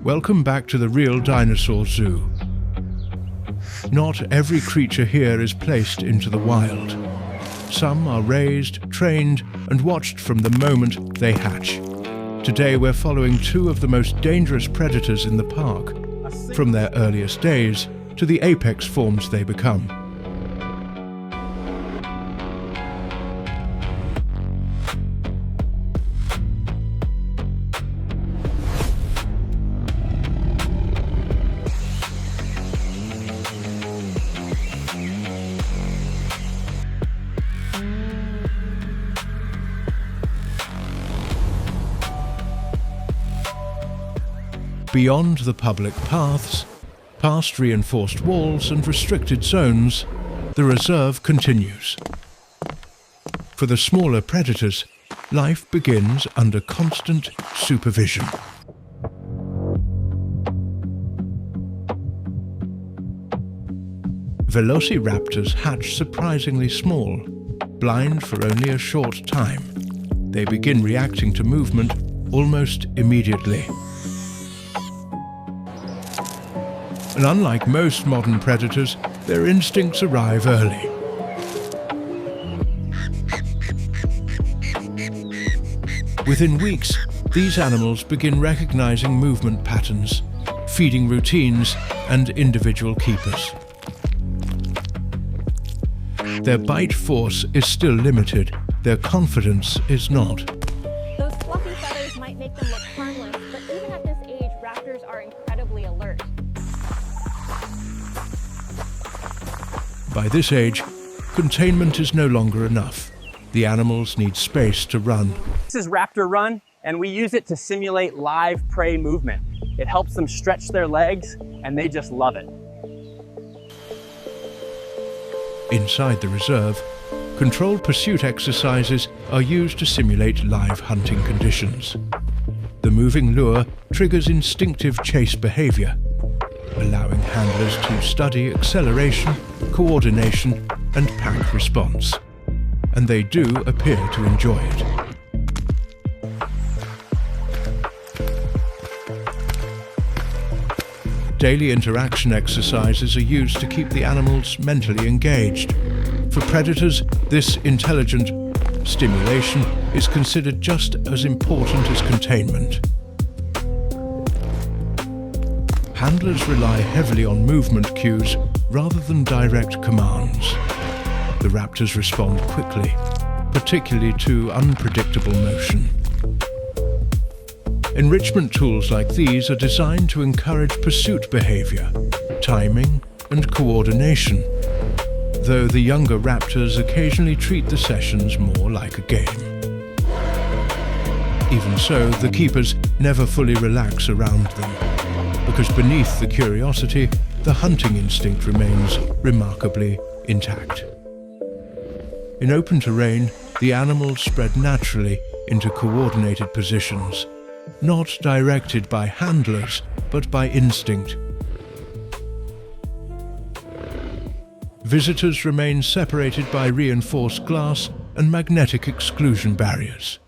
Welcome back to the Real Dinosaur Zoo. Not every creature here is placed into the wild. Some are raised, trained, and watched from the moment they hatch. Today we're following two of the most dangerous predators in the park, from their earliest days to the apex forms they become. Beyond the public paths, past reinforced walls and restricted zones, the reserve continues. For the smaller predators, life begins under constant supervision. Velociraptors hatch surprisingly small, blind for only a short time. They begin reacting to movement almost immediately. And unlike most modern predators, their instincts arrive early. Within weeks, these animals begin recognizing movement patterns, feeding routines, and individual keepers. Their bite force is still limited, their confidence is not. Those fluffy feathers might make them look harmless, but even at this age, raptors are incredibly alert. By this age, containment is no longer enough. The animals need space to run. This is Raptor Run, and we use it to simulate live prey movement. It helps them stretch their legs, and they just love it. Inside the reserve, controlled pursuit exercises are used to simulate live hunting conditions. The moving lure triggers instinctive chase behavior, allowing handlers to study acceleration, coordination, and pack response. And they do appear to enjoy it. Daily interaction exercises are used to keep the animals mentally engaged. For predators, this intelligent stimulation is considered just as important as containment. Handlers rely heavily on movement cues rather than direct commands. The raptors respond quickly, particularly to unpredictable motion. Enrichment tools like these are designed to encourage pursuit behavior, timing, and coordination, though the younger raptors occasionally treat the sessions more like a game. Even so, the keepers never fully relax around them, because beneath the curiosity, the hunting instinct remains remarkably intact. In open terrain, the animals spread naturally into coordinated positions, not directed by handlers, but by instinct. Visitors remain separated by reinforced glass and magnetic exclusion barriers.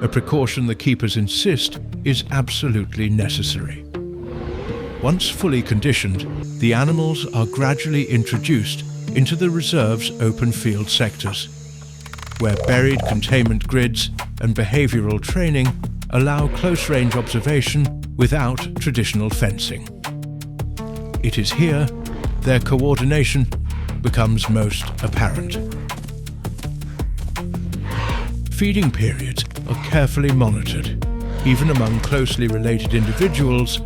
A precaution the keepers insist is absolutely necessary. Once fully conditioned, the animals are gradually introduced into the reserve's open field sectors, where buried containment grids and behavioral training allow close-range observation without traditional fencing. It is here their coordination becomes most apparent. Feeding periods are carefully monitored. Even among closely related individuals,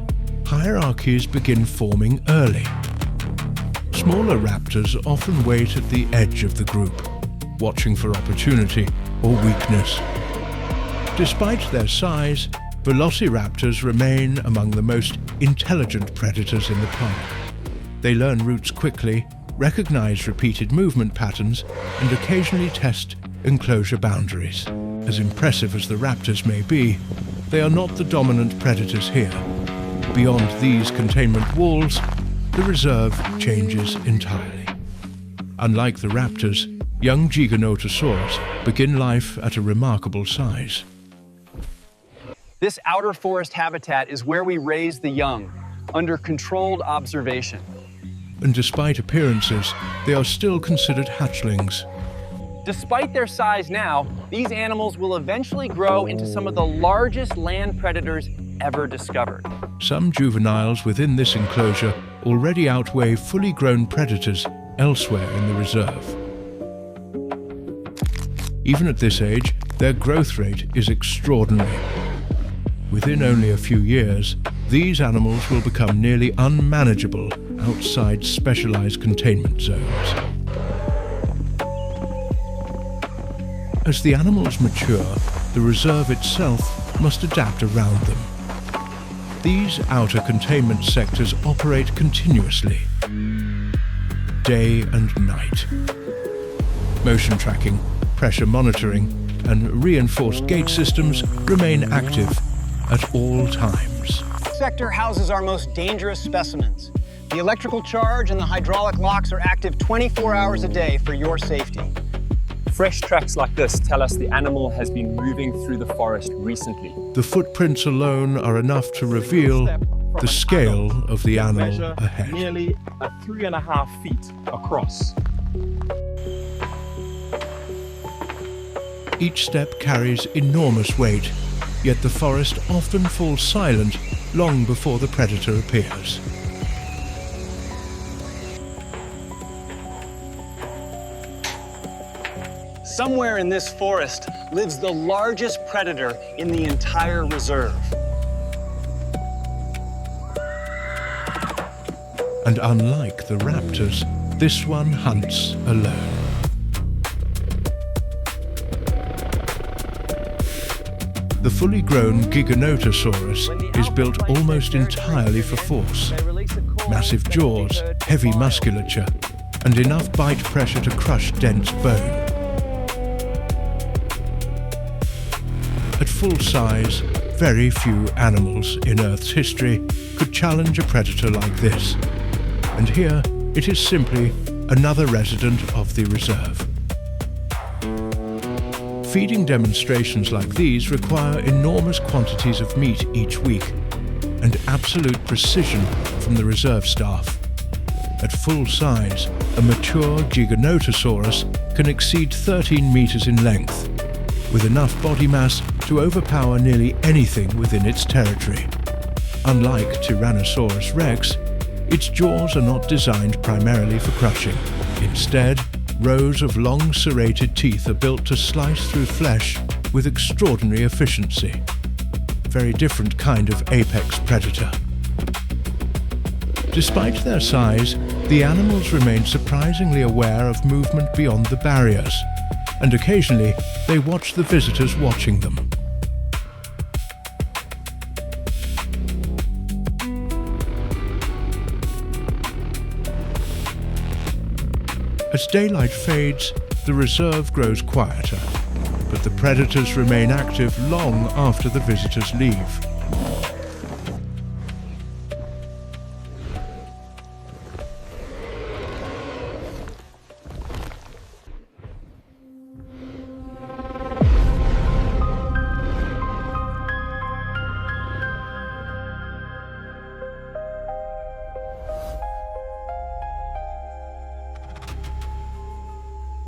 hierarchies begin forming early. Smaller raptors often wait at the edge of the group, watching for opportunity or weakness. Despite their size, Velociraptors remain among the most intelligent predators in the park. They learn routes quickly, recognize repeated movement patterns, and occasionally test enclosure boundaries. As impressive as the raptors may be, they are not the dominant predators here. Beyond these containment walls, the reserve changes entirely. Unlike the raptors, young Giganotosaurus begin life at a remarkable size. This outer forest habitat is where we raise the young, under controlled observation. And despite appearances, they are still considered hatchlings. Despite their size now, these animals will eventually grow into some of the largest land predators ever discovered. Some juveniles within this enclosure already outweigh fully grown predators elsewhere in the reserve. Even at this age, their growth rate is extraordinary. Within only a few years, these animals will become nearly unmanageable outside specialized containment zones. As the animals mature, the reserve itself must adapt around them. These outer containment sectors operate continuously, day and night. Motion tracking, pressure monitoring, and reinforced gate systems remain active at all times. This sector houses our most dangerous specimens. The electrical charge and the hydraulic locks are active 24 hours a day for your safety. Fresh tracks like this tell us the animal has been moving through the forest recently. The footprints alone are enough to reveal the scale of the animal ahead. Nearly 3.5 feet across. Each step carries enormous weight, yet the forest often falls silent long before the predator appears. Somewhere in this forest lives the largest predator in the entire reserve. And unlike the raptors, this one hunts alone. The fully grown Giganotosaurus is built almost entirely for force. Massive jaws, heavy musculature, and enough bite pressure to crush dense bone. At full size, very few animals in Earth's history could challenge a predator like this. And here, it is simply another resident of the reserve. Feeding demonstrations like these require enormous quantities of meat each week and absolute precision from the reserve staff. At full size, a mature Giganotosaurus can exceed 13 meters in length, with enough body mass to overpower nearly anything within its territory. Unlike Tyrannosaurus rex, its jaws are not designed primarily for crushing. Instead, rows of long serrated teeth are built to slice through flesh with extraordinary efficiency. A very different kind of apex predator. Despite their size, the animals remain surprisingly aware of movement beyond the barriers, and occasionally they watch the visitors watching them. As daylight fades, the reserve grows quieter, but the predators remain active long after the visitors leave.